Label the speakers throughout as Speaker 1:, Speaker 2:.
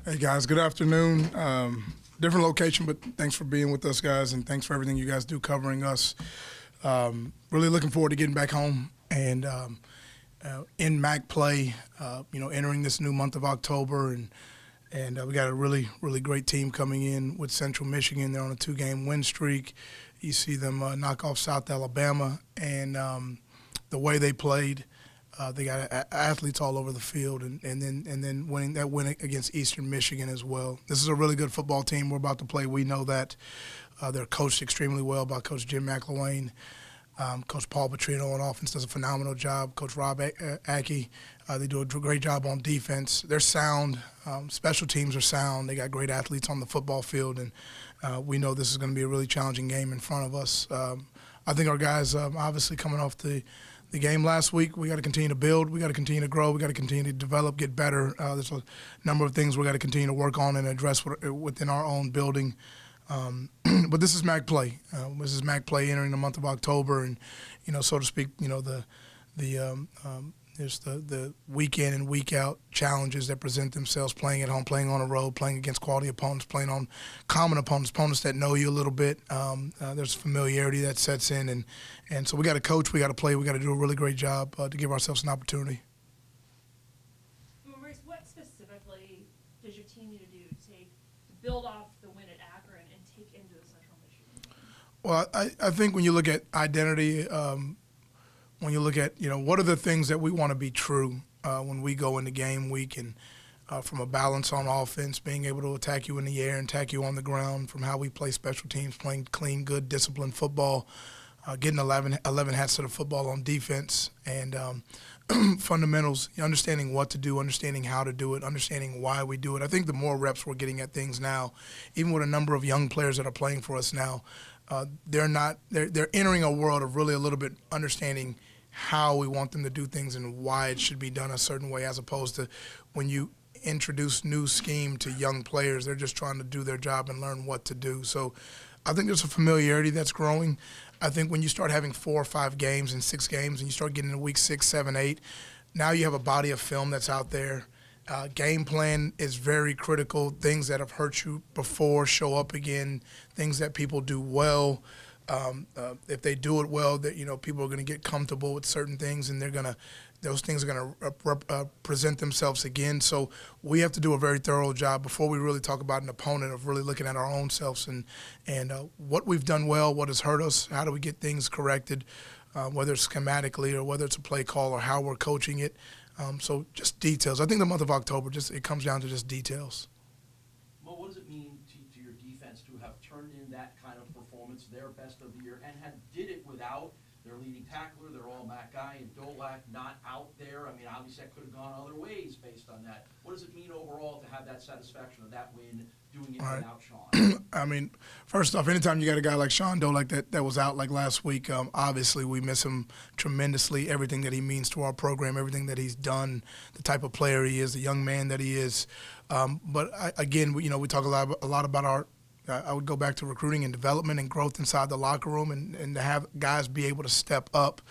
Speaker 1: Hey guys, good afternoon. Different location, but thanks for being with us, guys, and thanks for everything you guys do covering us. Really looking forward to getting back home and in MAC play. Entering this new month of October, and we got a really great team coming in with Central Michigan. They're on a 2-game win streak. You see them knock off South Alabama, and the way they played. They got athletes all over the field, and then winning that win against Eastern Michigan as well. This is a really good football team we're about to play. We know that. They're coached extremely well by Coach Jim McElwain. Coach Paul Petrino on offense does a phenomenal job. Coach Rob Aki, they do a great job on defense. They're sound. Special teams are sound. They got great athletes on the football field, and we know this is going to be a really challenging game in front of us. I think our guys, obviously coming off the game last week, we got to continue to build, we got to continue to grow, we got to continue to develop, get better. There's a number of things we got to continue to work on and address within our own building. But this is MAC play. This is MAC play entering the month of October, and so to speak, there's the week in and week out challenges that present themselves playing at home, playing on the road, playing against quality opponents, playing on common opponents that know you a little bit. There's familiarity that sets in, and so we got to coach, we got to play, we got to do a really great job to give ourselves an opportunity.
Speaker 2: Maurice, what specifically does your team need to do to build off the win at Akron and take into the Central Michigan game?
Speaker 1: Well, I think when you look at identity, when you look at, what are the things that we want to be true when we go into game week, and from a balance on offense, being able to attack you in the air and attack you on the ground, from how we play special teams, playing clean, good, disciplined football, getting 11 hats to the football on defense, and fundamentals, understanding what to do, understanding how to do it, understanding why we do it. I think the more reps we're getting at things now, even with a number of young players that are playing for us now, they're entering a world of really a little bit understanding how we want them to do things and why it should be done a certain way, as opposed to when you introduce new scheme to young players, they're just trying to do their job and learn what to do. So I think there's a familiarity that's growing. I think when you start having 4 or 5 games and 6 games and you start getting into week 6, 7, 8, now you have a body of film that's out there. Game plan is very critical. Things that have hurt you before show up again. Things that people do well. If they do it well, that people are going to get comfortable with certain things, and those things are going to present themselves again. So we have to do a very thorough job before we really talk about an opponent, of really looking at our own selves and what we've done well, what has hurt us, how do we get things corrected, whether it's schematically or whether it's a play call or how we're coaching it. So just details. I think the month of October, it comes down to just details.
Speaker 3: Well, what does it mean to your defense to have turned in that kind of performance, their best of the year, and did it without their leading tackler, their all-MAC guy, and Dolak not out there? I mean, obviously that could have gone other ways based on that. What does it mean overall to have that satisfaction of that win, doing it without Sean?
Speaker 1: I mean, first off, anytime you got a guy like Sean Dolak that was out like last week, obviously we miss him tremendously. Everything that he means to our program, everything that he's done, the type of player he is, the young man that he is. But again, we talk a lot about our. I would go back to recruiting and development and growth inside the locker room, and to have guys be able to step up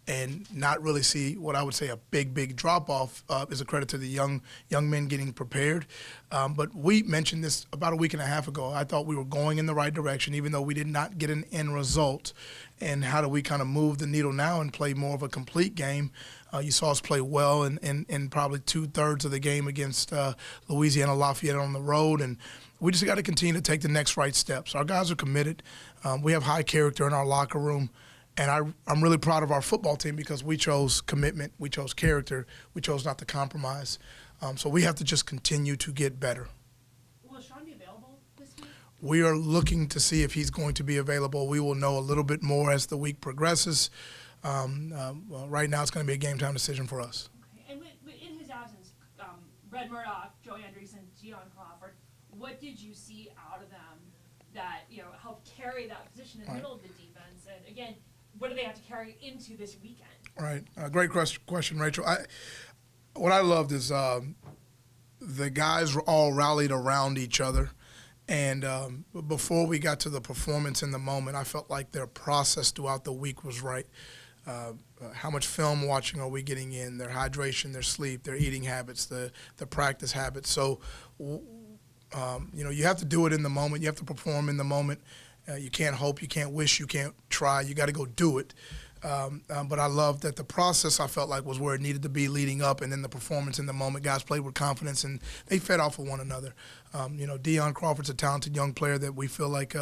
Speaker 1: and not really see what I would say a big drop-off is a credit to the young men getting prepared. But we mentioned this about a week and a half ago. I thought we were going in the right direction, even though we did not get an end result. And how do we kind of move the needle now and play more of a complete game? You saw us play well in probably 2/3 of the game against Louisiana Lafayette on the road, and we just got to continue to take the next right steps. Our guys are committed. We have high character in our locker room, and I'm really proud of our football team because we chose commitment, we chose character, we chose not to compromise. So we have to just continue to get better.
Speaker 2: Will Sean be available this week?
Speaker 1: We are looking to see if he's going to be available. We will know a little bit more as the week progresses. Right now it's going to be a game time decision for us.
Speaker 2: Okay. And in his absence, Red Murdoch, Joey Andreessen, Gion Crawford, what did you see out of them that helped carry that position in the middle of the defense? And again, what do they have to carry into this weekend?
Speaker 1: Right. Great question, Rachel. What I loved is the guys all rallied around each other. And before we got to the performance in the moment, I felt like their process throughout the week was right. How much film watching are we getting in, their hydration, their sleep, their eating habits, the practice habits. So You have to do it in the moment. You have to perform in the moment. You can't hope, you can't wish, you can't try. You got to go do it. But I love that the process, I felt like, was where it needed to be leading up, and then the performance in the moment. Guys played with confidence, and they fed off of one another. Deion Crawford's a talented young player that we feel like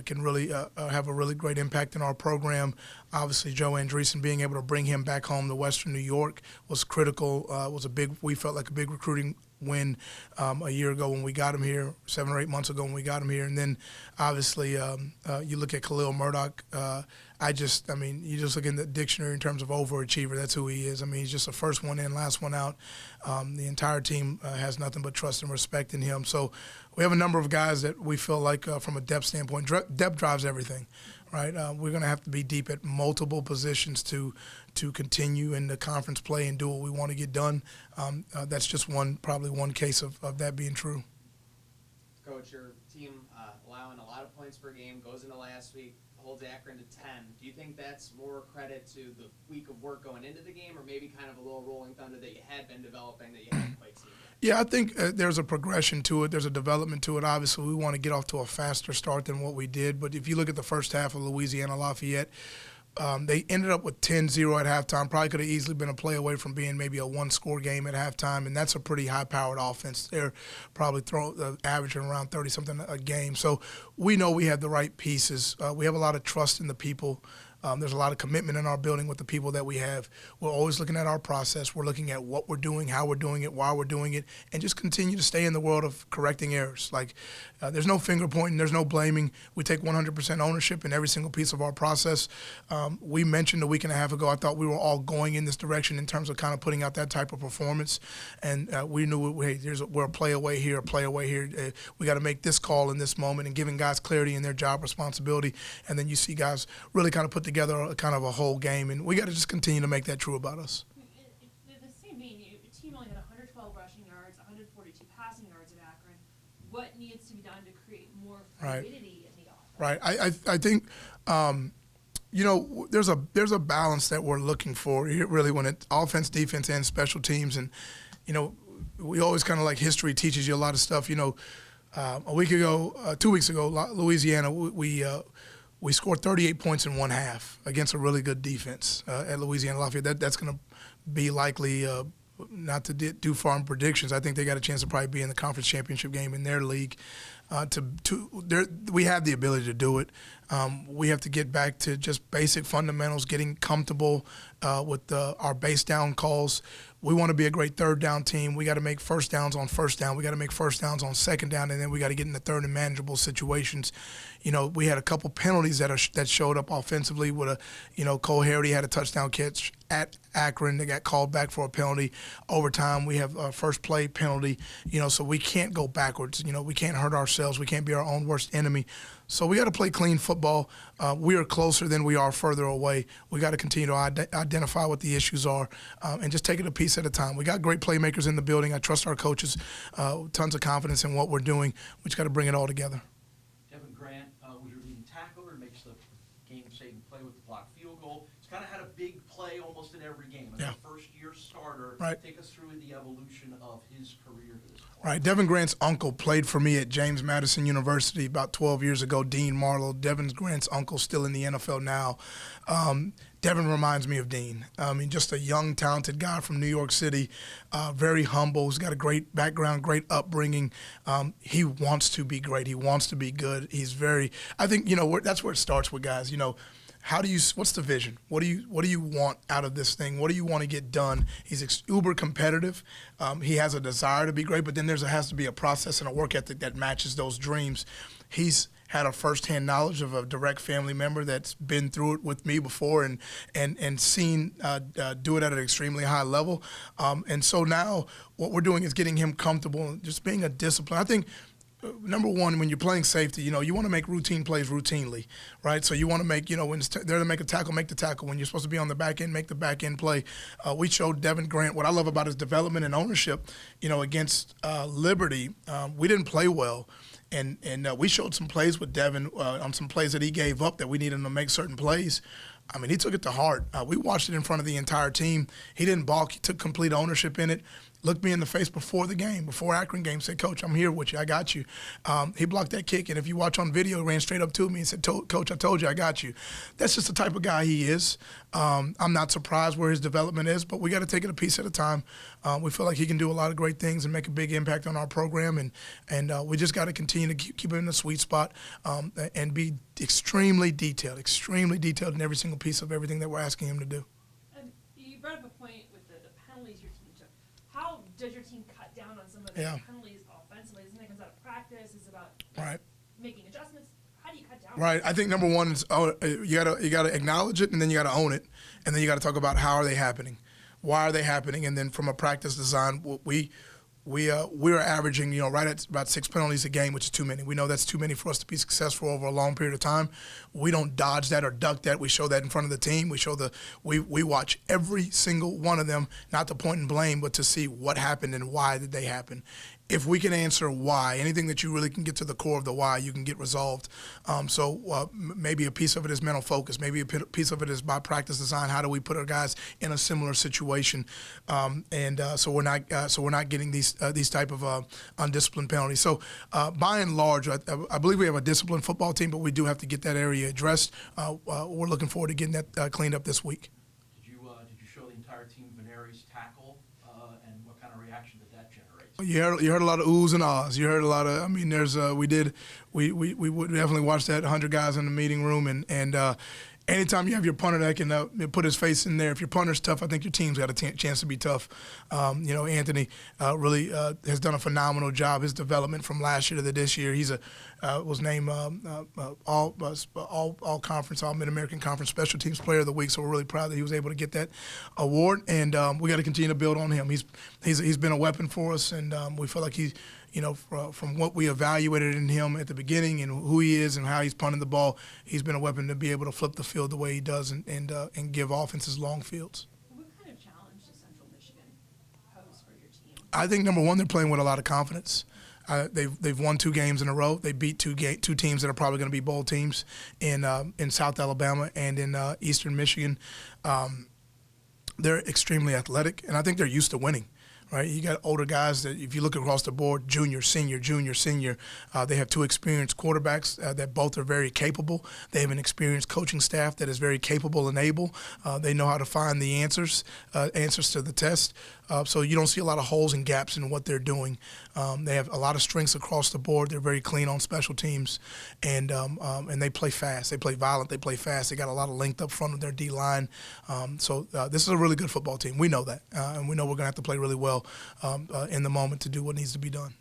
Speaker 1: can really have a really great impact in our program. Obviously, Joe Andreessen, being able to bring him back home to Western New York was critical. We felt like a big recruiting win a year ago when we got him here, 7 or 8 months ago when we got him here. And then, obviously, you look at Khalil Murdoch. You just look in the dictionary in terms of overachiever. That's who he is. He's just the first one in, last one out. The entire team has nothing but trust and respect in him. So we have a number of guys that we feel like, from a depth standpoint, depth drives everything, right? We're going to have to be deep at multiple positions to continue in the conference play and do what we want to get done. That's just probably one case of that being true.
Speaker 4: Coach, your team allowing a lot of points per game, goes into last week, holds Akron to 10. Do you think that's more credit to the week of work going into the game, or maybe kind of a little rolling thunder that you had been developing that you hadn't quite seen yet?
Speaker 1: Yeah, I think there's a progression to it. There's a development to it. Obviously, we want to get off to a faster start than what we did. But if you look at the first half of Louisiana Lafayette, they ended up with 10-0 at halftime. Probably could have easily been a play away from being maybe a one-score game at halftime, and that's a pretty high-powered offense. They're probably averaging around 30-something a game. So we know we have the right pieces. We have a lot of trust in the people. There's a lot of commitment in our building with the people that we have. We're always looking at our process. We're looking at what we're doing, how we're doing it, why we're doing it, and just continue to stay in the world of correcting errors. There's no finger pointing. There's no blaming. We take 100% ownership in every single piece of our process. We mentioned a week and a half ago, I thought we were all going in this direction in terms of kind of putting out that type of performance. And we knew, we're a play away here, a play away here. We got to make this call in this moment, and giving guys clarity in their job responsibility. And then you see guys really kind of put together kind of a whole game, and we got to just continue to make that true about us.
Speaker 2: The same vein, your team only had 112 rushing yards, 142 passing yards at Akron. What needs to be done to create more fluidity in the offense?
Speaker 1: Right. I think there's a balance that we're looking for here, really, when it's offense, defense, and special teams. And we always kind of, like, history teaches you a lot of stuff. 2 weeks ago, Louisiana, we scored 38 points in one half against a really good defense at Louisiana Lafayette. That's going to be likely, not to do farm predictions. I think they got a chance to probably be in the conference championship game in their league. We have the ability to do it. We have to get back to just basic fundamentals, getting comfortable with our base down calls. We want to be a great third down team. We got to make first downs on first down. We got to make first downs on second down, and then we got to get into third and manageable situations. We had a couple penalties that showed up offensively. Cole Harity had a touchdown catch at Akron. They got called back for a penalty. Overtime, we have a first play penalty. So we can't go backwards. We can't hurt ourselves. We can't be our own worst enemy. So we got to play clean football. We are closer than we are further away. We got to continue to identify what the issues are and just take it a piece at a time. We got great playmakers in the building. I trust our coaches. Tons of confidence in what we're doing. We just got to bring it all together.
Speaker 3: Devin Grant was your leading tackler, makes the game-saving play with the blocked field goal. He's kind of had a big play almost in every game. As a first-year starter, take us through the evolution of his career to this point.
Speaker 1: Right. Devin Grant's uncle played for me at James Madison University about 12 years ago, Dean Marlowe. Devin Grant's uncle still in the NFL now. Devin reminds me of Dean. Just a young, talented guy from New York City, very humble. He's got a great background, great upbringing. He wants to be great. He wants to be good. I think, that's where it starts with guys. What's the vision? What do you want out of this thing? What do you want to get done? He's uber competitive. He has a desire to be great, but then there has to be a process and a work ethic that matches those dreams. He's had a firsthand knowledge of a direct family member that's been through it with me before and seen do it at an extremely high level. And so now what we're doing is getting him comfortable and just being a discipline. I think number one, when you're playing safety, you want to make routine plays routinely, right? So you want to make, when it's there to make a tackle, make the tackle. When you're supposed to be on the back end, make the back end play. We showed Devin Grant what I love about his development and ownership, against Liberty. We didn't play well. And we showed some plays with Devin on some plays that he gave up that we needed him to make certain plays. He took it to heart. We watched it in front of the entire team. He didn't balk. He took complete ownership in it. looked me in the face before the game, before Akron game, said, "Coach, I'm here with you. I got you." He blocked that kick, and if you watch on video, ran straight up to me and said, "Coach, I told you, I got you." That's just the type of guy he is. I'm not surprised where his development is, but we got to take it a piece at a time. We feel like he can do a lot of great things and make a big impact on our program, and we just got to continue to keep him in the sweet spot and be extremely detailed in every single piece of everything that we're asking him to do.
Speaker 2: And you brought up a point with the penalties your team took. How does your team cut down on some of the penalties offensively? Isn't it comes out of practice? It's about making adjustments. How do you cut down?
Speaker 1: Right. I think number one is you gotta acknowledge it, and then you gotta own it, and then you gotta talk about how are they happening, why are they happening, and then from a practice design, we are averaging, right at about 6 penalties a game, which is too many. We know that's too many for us to be successful over a long period of time. We don't dodge that or duck that. We show that in front of the team. We watch every single one of them, not to point and blame, but to see what happened and why did they happen. If we can answer why, anything that you really can get to the core of the why, you can get resolved. Maybe a piece of it is mental focus. Maybe a piece of it is by practice design. How do we put our guys in a similar situation, so we're not getting these type of undisciplined penalties. So by and large, I believe we have a disciplined football team, but we do have to get that area addressed. We're looking forward to getting that cleaned up this week.
Speaker 3: Did you show the entire team Veneri's tackle, and what kind of reaction did that generate?
Speaker 1: You heard a lot of oohs and ahs. You heard a lot of. I mean, we definitely watched that 100 guys in the meeting room, and anytime you have your punter that can put his face in there, if your punter's tough, I think your team's got a chance to be tough. Anthony really has done a phenomenal job. His development from last year to this year, he's was named all conference, all Mid-American Conference Special Teams Player of the Week. So we're really proud that he was able to get that award, and we got to continue to build on him. He's been a weapon for us, and we feel like he's. From what we evaluated in him at the beginning and who he is and how he's punting the ball, he's been a weapon to be able to flip the field the way he does and give offenses long fields.
Speaker 2: What kind of challenge does Central Michigan pose for your team?
Speaker 1: I think, number one, they're playing with a lot of confidence. They've won 2 games in a row. They beat two teams that are probably going to be bowl teams in South Alabama and in Eastern Michigan. They're extremely athletic, and I think they're used to winning. Right, you got older guys that, if you look across the board, junior, senior. They have 2 experienced quarterbacks that both are very capable. They have an experienced coaching staff that is very capable and able. They know how to find the answers to the test. So you don't see a lot of holes and gaps in what they're doing. They have a lot of strengths across the board. They're very clean on special teams, and they play fast. They play violent. They play fast. They got a lot of length up front of their D-line. So this is a really good football team. We know that, and we know we're going to have to play really well in the moment to do what needs to be done.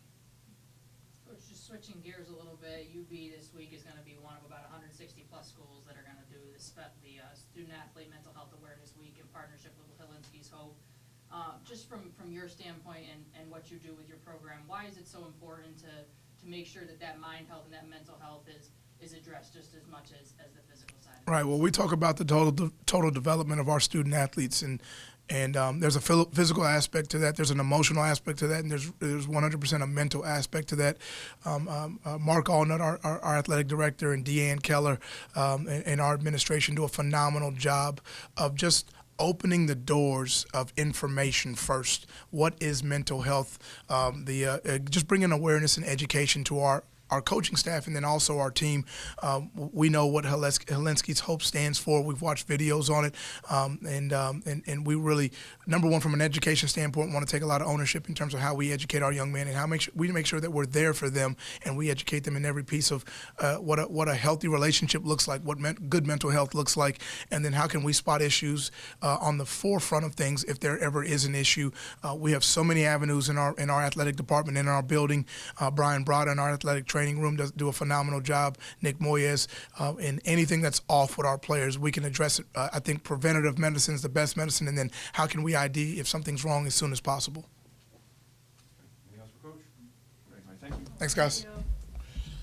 Speaker 5: Coach, just switching gears a little bit, UB this week is going to be one of about 160-plus schools that are going to do the Student-Athlete Mental Health Awareness Week in partnership with Helinski's Hope. Just from your standpoint and what you do with your program, why is it so important to make sure that mind health and that mental health is addressed just as much as the physical side?
Speaker 1: Right. Well, we talk about the total development of our student athletes, and there's a physical aspect to that. There's an emotional aspect to that, and there's 100% a mental aspect to that. Mark Allnut, our athletic director, and Deanne Keller and our administration do a phenomenal job of just opening the doors of information first. What is mental health? Just bringing awareness and education to our coaching staff, and then also our team. We know what Helinski's Hope stands for. We've watched videos on it, and we really, number one, from an education standpoint, want to take a lot of ownership in terms of how we educate our young men and how we make sure that we're there for them, and we educate them in every piece of what a healthy relationship looks like, what good mental health looks like, and then how can we spot issues on the forefront of things if there ever is an issue. We have so many avenues in our athletic department, in our building. Brian Brada in our athletic training room do a phenomenal job. Nick Moyes, in anything that's off with our players, we can address it. I think preventative medicine is the best medicine, and then how can we ID if something's wrong as soon as possible?
Speaker 6: Anything else for Coach? Great. All right, thank you.
Speaker 1: Thanks, guys.